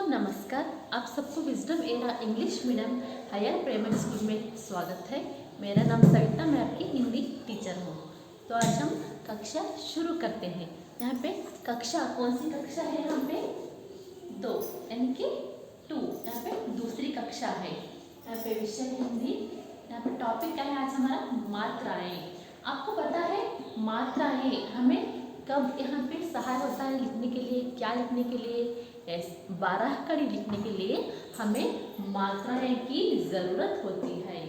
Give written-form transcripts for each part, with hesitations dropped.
नमस्कार, आप सबको wisdom era English medium higher primary school में स्वागत है। मेरा नाम सविता, मैं आपकी हिंदी टीचर हूँ। तो आज हम कक्षा शुरू करते हैं। यहाँ पे कक्षा, कौन सी कक्षा है? यहाँ पे 2 यानी कि 2, यहाँ पे दूसरी कक्षा है। यहाँ पे विषय हिंदी, यहाँ पे टॉपिक क्या है आज हमारा? मात्राएं। आपको पता है मात्राएं हमें कब यहाँ पे सहारा होता है लिखने के लिए? क्या लिखने के लिए? 12 कड़ी लिखने के लिए हमें मात्राएं की जरूरत होती है।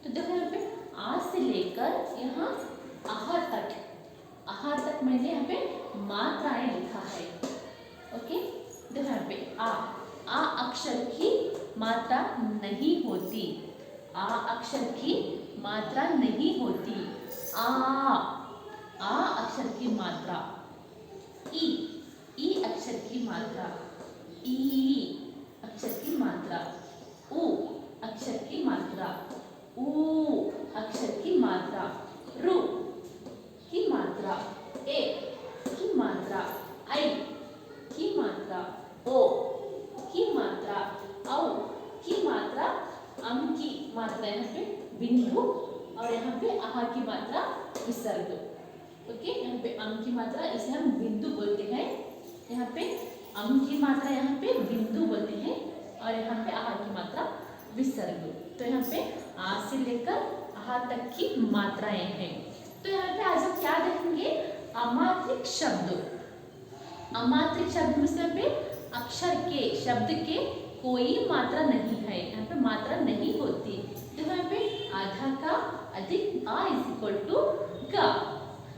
तो देखो यहाँ पे आ से लेकर यहाँ आहा तक मैंने यहाँ पे मात्राएं लिखा है। ओके, देखो यहाँ पे आ अक्षर की मात्रा नहीं होती। आ अक्षर की मात्रा नहीं होती। आ अक्षर की मात्रा। ई अक्षर की मात्रा। ई अक्षर की मात्रा। ऊ अक्षर की मात्रा। ऊ अक्षर की मात्रा। रु की मात्रा। ए की मात्रा। आई की मात्रा। ओ की मात्रा। औ की मात्रा। अम की मात्रा यहाँ पे बिंदु और यहाँ पे आहा की मात्रा विसर्ग। ओके, यहाँ पे अम की मात्रा इसे हम बिंदु बोलते हैं। यहाँ पे अम की मात्रा यहाँ पे बिंदु बोलते हैं और यहाँ पे आहा की मात्रा विसर्ग। तो यहाँ पे आ से लेकर आहा तक की मात्राएं हैं। तो यहाँ पे आज हम क्या देखेंगे? अमात्रिक शब्द। अमात्रिक शब्द में से यहाँ पे अक्षर के, शब्द के कोई मात्रा नहीं है। यहाँ पे मात्रा नहीं होती। तो यहाँ पे आधा का अधिक आ इज इक्वल टू का।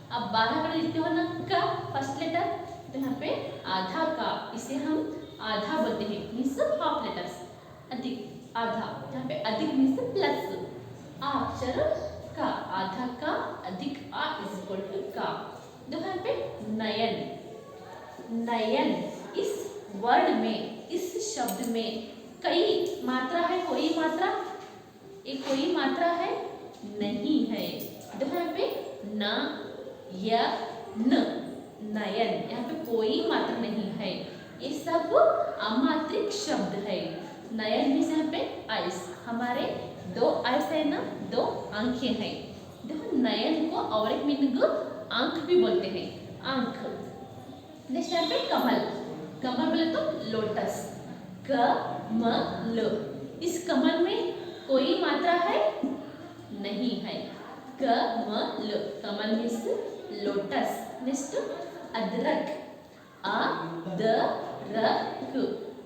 अब 12 का लिखते हो ना का फर्स्ट लेटर, तो यहाँ पे आधा का, इसे हम आधा बोलते हैं, मीन्स हाफ लेटर्स। अधिक आधा, यहाँ पे अधिक मीन्स प्लस। आ अक्षर का, आधा का अधिक आ इज इक्वल टू का। देखो यहाँ पे नयन। नयन इस वर्ड में, इस शब्द में कई मात्रा है? कोई मात्रा? एक कोई मात्रा है? नहीं है। देखो यहाँ पे न य न, नयन, यहाँ पे कोई मात्रा नहीं है। ये सब अमात्रिक शब्द है। नयन में से यहाँ पे आइस, हमारे 2 आइस है ना, 2 आंखें हैं। देखो नयन को और एक मीनिंग आंख भी बोलते हैं, आंख। नेक्स्ट यहाँ पे कमल। कमल बोले तो लोटस, कमल। इस कमल में कोई मात्रा है? नहीं है। कमल, कमल मीन्स लोटस। नेक्स्ट अदरक। अदरक,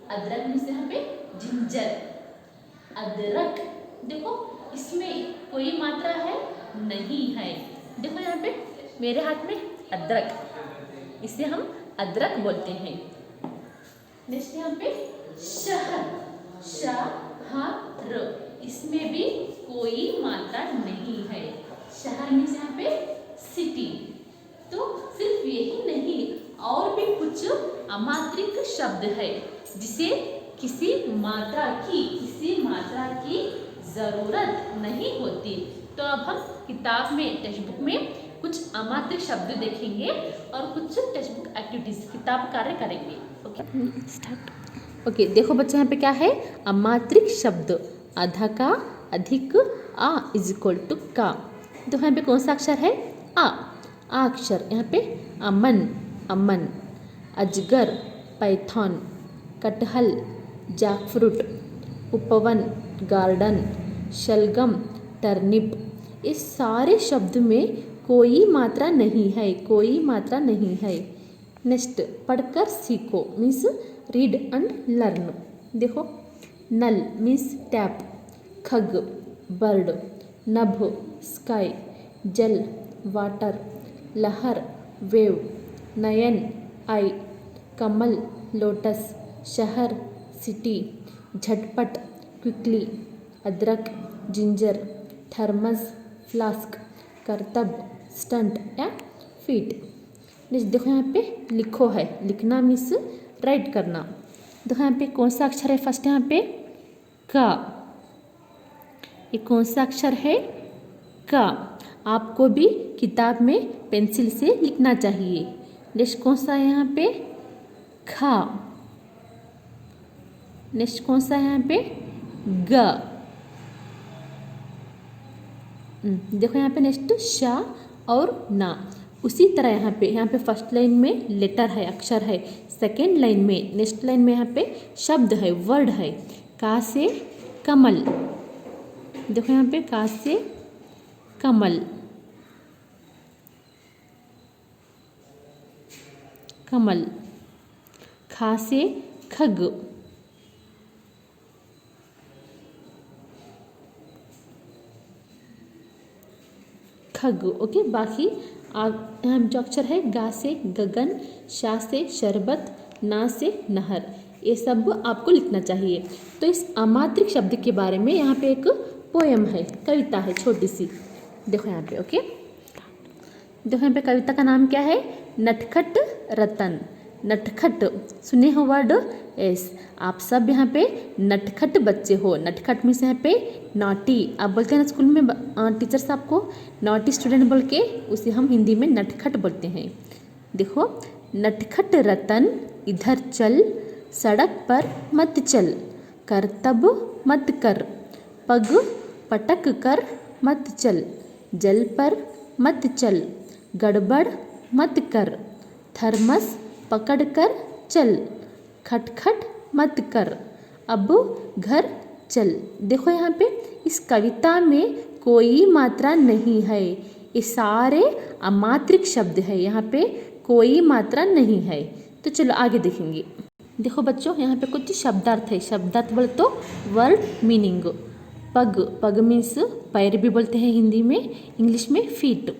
अदरक मीन्स यहाँ पे जिंजर। अदरक, देखो इसमें कोई मात्रा है? नहीं है। देखो यहाँ पे मेरे हाथ में अदरक, इसे हम अदरक बोलते हैं। नेक्स्ट यहाँ पे शहर। शहर, इसमें भी कोई मात्रा नहीं है। शहर में यहाँ पे सिटी। तो सिर्फ यही नहीं, और भी कुछ अमात्रिक शब्द है जिसे किसी मात्रा की जरूरत नहीं होती। तो अब हम किताब में, टेक्स्ट बुक में कुछ अमात्रिक शब्द देखेंगे और कुछ टेक्स्ट बुक एक्टिविटीज, किताब कार्य करेंगे। Okay, start. ओके, देखो बच्चे यहाँ पे क्या है? अमात्रिक शब्द। आधा का अधिक आ इज इक्वल टू का। तो यहाँ पे कौन सा अक्षर है? आ अक्षर। यहाँ पे अमन, अमन। अजगर, पैथॉन। कटहल, जैकफ्रूट। उपवन, गार्डन। शलगम, टर्निप। इस सारे शब्द में कोई मात्रा नहीं है, कोई मात्रा नहीं है। नेक्स्ट पढ़कर सीखो मीन्स रीड एंड लर्न। देखो नल मीन्स टैप। खग, बर्ड। नभ, स्काई। जल, वाटर। लहर, वेव। नयन, आई। कमल, लोटस। शहर, सिटी। झटपट, क्विकली। अदरक, जिंजर। Thermos, flask. करतब, स्टंट या फीट। देखो यहाँ पे लिखो है, लिखना मीन्स राइट करना। देखो यहाँ पे कौन सा अक्षर है? फर्स्ट यहाँ पे का। ये कौन सा अक्षर है? का। आपको भी किताब में पेंसिल से लिखना चाहिए। नेक्स्ट कौन सा है यहाँ पे? खा। नेक्स्ट कौन सा है यहाँ पे, ग। देखो यहाँ पे नेक्स्ट शा और ना। उसी तरह यहाँ पे फर्स्ट लाइन में लेटर है, अक्षर है। सेकेंड लाइन में, नेक्स्ट लाइन में यहाँ पे शब्द है, वर्ड है। का से कमल, देखो यहाँ पे का से कमल, कमल। खा से खग, खग। ओके, बाकी यहाँ जो अक्षर है, गा से गगन, शा से शरबत, ना से नहर, ये सब आपको लिखना चाहिए। तो इस अमात्रिक शब्द के बारे में यहाँ पे एक पोयम है, कविता है छोटी सी। देखो यहाँ पे, ओके, देखो यहाँ पे कविता का नाम क्या है, नटखट रतन। नटखट सुने हो वर्ड, यस, आप सब यहाँ पे नटखट बच्चे हो। नटखट मीन्स यहाँ पे नॉटी। आप बोलते हैं ना स्कूल में टीचर साहब को नॉटी स्टूडेंट बोल के, उसे हम हिंदी में नटखट बोलते हैं। देखो, नटखट रतन इधर चल, सड़क पर मत चल, करतब मत कर, पग पटक कर मत चल, जल पर मत चल, गड़बड़ मत कर, थर्मस पकड़ कर चल, खटखट मत कर, अब घर चल। देखो यहाँ पे इस कविता में कोई मात्रा नहीं है, ये सारे अमात्रिक शब्द है, यहाँ पे कोई मात्रा नहीं है। तो चलो आगे देखेंगे। देखो बच्चों, यहाँ पे कुछ शब्दार्थ है। शब्दार्थ बोले तो वर्ड मीनिंग। पग, पग मीन्स पैर भी बोलते हैं हिंदी में, इंग्लिश में फीट।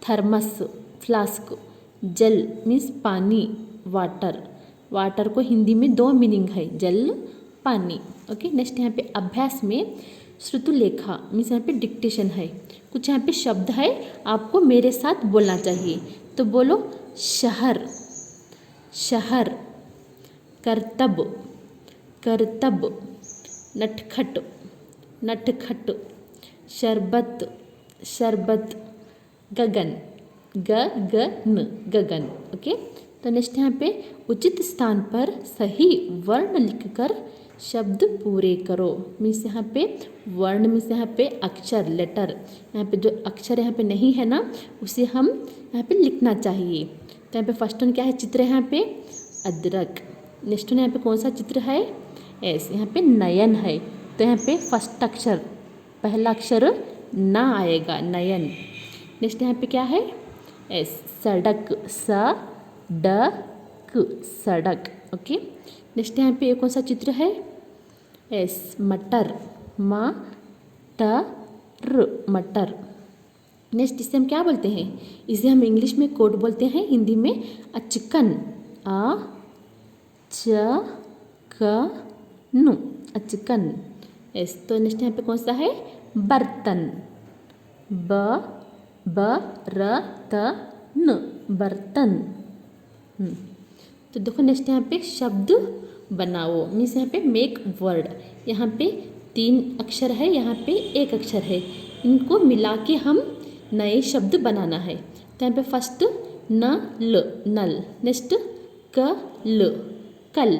Thermos flask. जल मीन्स पानी, वाटर। वाटर को हिंदी में दो मीनिंग है, जल पानी। ओके, नेक्स्ट यहाँ पे अभ्यास में श्रुतुलेखा मीन्स यहाँ पे डिक्टेशन है। कुछ यहाँ पे शब्द है, आपको मेरे साथ बोलना चाहिए। तो बोलो, शहर, शहर। करतब, करतब। नटखट, नटखट। शरबत, शरबत। गगन, गगन, गगन। ओके, तो नेक्स्ट यहाँ पे उचित स्थान पर सही वर्ण लिखकर शब्द पूरे करो। मीन्स यहाँ पे वर्ण मीन्स यहाँ पे अक्षर, लेटर। यहाँ पे जो अक्षर यहाँ पे नहीं है ना, उसे हम यहाँ पे लिखना चाहिए। तो यहाँ पे फर्स्ट वन क्या है, चित्र है यहाँ पे अदरक। नेक्स्ट वन यहाँ पे कौन सा चित्र है, एस, यहाँ पे नयन है। तो यहाँ पे फर्स्ट अक्षर, पहला अक्षर ना आएगा, नयन। नेक्स्ट यहाँ पे क्या है, एस, सड़क, स ड क, सड़क। ओके, नेक्स्ट यहाँ पे कौन सा चित्र है, एस, मटर, म ट र, मटर। नेक्स्ट इसे हम क्या बोलते हैं, इसे हम इंग्लिश में कोट बोलते हैं, हिंदी में अ चिकन, अ च क नु, अ चिकन। एस, तो नेक्स्ट यहाँ पे कौन सा है, बर्तन, ब र त न, बर्तन। तो देखो नेक्स्ट यहाँ पे शब्द बनाओ मीन्स यहाँ पे मेक वर्ड। यहाँ पे 3 अक्षर है, यहाँ पे 1 अक्षर है, इनको मिला के हम नए शब्द बनाना है। तो यहाँ पे फर्स्ट न ल, नल। नेक्स्ट क ल, कल।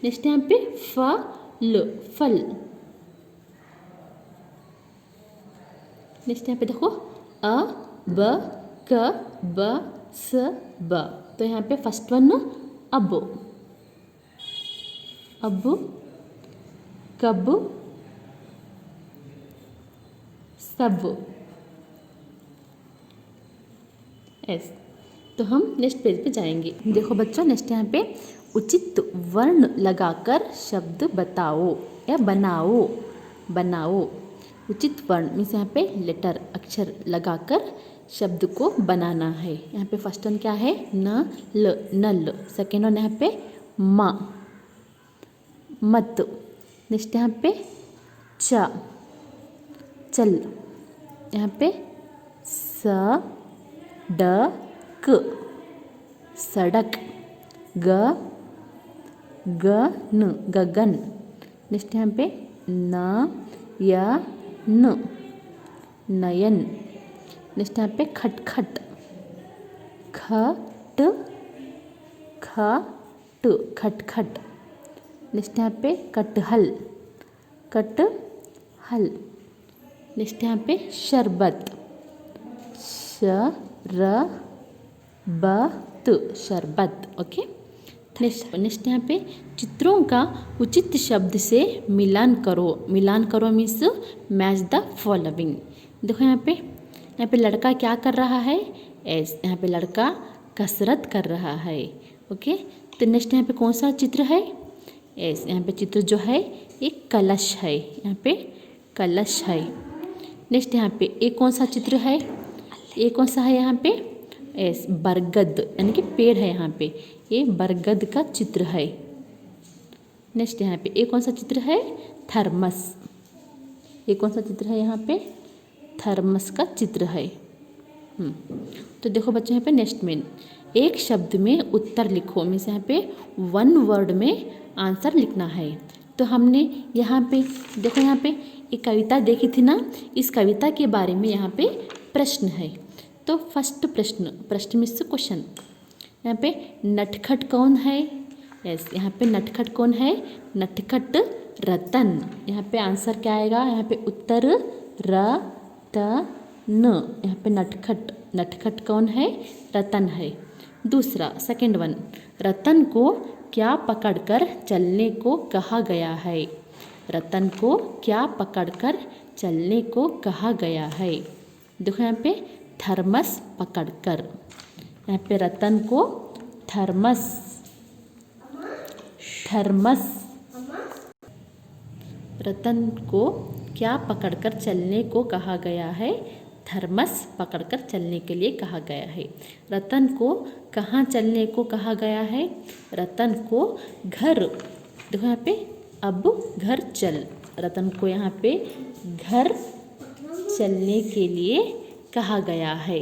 नेक्स्ट यहाँ पे फ ल, फल। नेक्स्ट यहाँ पे देखो अ ब क ब स ब। तो यहाँ पे फर्स्ट वन अब, अब, कब, सब, एस। तो हम नेक्स्ट पेज पे जाएंगे। देखो बच्चों, नेक्स्ट यहाँ पे उचित वर्ण लगाकर शब्द बताओ या बनाओ, बनाओ। उचित वर्ण मीन्स यहाँ पे लेटर, अक्षर लगाकर शब्द को बनाना है। यहाँ पे फर्स्ट वन क्या है, न ल, नल। सेकेंड वन यहाँ पे म, मत। नेक्स्ट यहाँ पे च, चल। यहाँ पे स ड क, सड़क। ग न, गगन। नेक्स्ट यहाँ पे न य न, नयन। नेक्स्ट यहाँ पे खटखट, ख ट ख खटखट। नेक्स्ट यहाँ पे कटहल, कटहल। नेक्स्ट यहाँ पे शरबत, शरबत, शरबत। ओके। नेक्स्ट यहाँ पे चित्रों का उचित शब्द से मिलान करो। मिलान करो मीन्स मैच द फॉलोइंग। देखो यहाँ पे लड़का क्या कर रहा है, एस। यहाँ पे लड़का कसरत कर रहा है। ओके। तो नेक्स्ट यहाँ पे कौन सा चित्र है, एस। यहाँ पे चित्र जो है एक कलश है, यहाँ पे कलश है। नेक्स्ट यहाँ पे एक कौन सा चित्र है, एक कौन सा है यहाँ पे, एस, बरगद, यानी कि पेड़ है यहाँ पे, ये बरगद का चित्र है। नेक्स्ट यहाँ पे एक कौन सा चित्र है, थर्मस। एक कौन सा चित्र है यहाँ पे, थर्मस का चित्र है। तो देखो बच्चों यहाँ पे नेक्स्ट में एक शब्द में उत्तर लिखो, मीन्स यहाँ पे वन वर्ड में आंसर लिखना है। तो हमने यहाँ पे देखो यहाँ पे एक कविता देखी थी ना, इस कविता के बारे में यहाँ पे प्रश्न है। तो फर्स्ट प्रश्न मीन्स क्वेश्चन, यहाँ पे नटखट कौन है, यस। यहाँ पे नटखट कौन है, नटखट रतन। यहाँ पे आंसर क्या आएगा, यहाँ पे उत्तर रतन। यहाँ पे नटखट कौन है, रतन है। दूसरा सेकंड वन, रतन को क्या पकड़कर चलने को कहा गया है। रतन को क्या पकड़कर चलने को कहा गया है। देखो यहाँ पे थर्मस पकड़कर, यहाँ पे रतन को थर्मस रतन को क्या पकड़कर चलने को कहा गया है, थर्मस पकड़कर चलने के लिए कहा गया है। रतन को कहाँ चलने को कहा गया है, रतन को घर। देखो यहाँ पे अब घर चल, रतन को यहाँ पे घर चलने के लिए कहा गया है।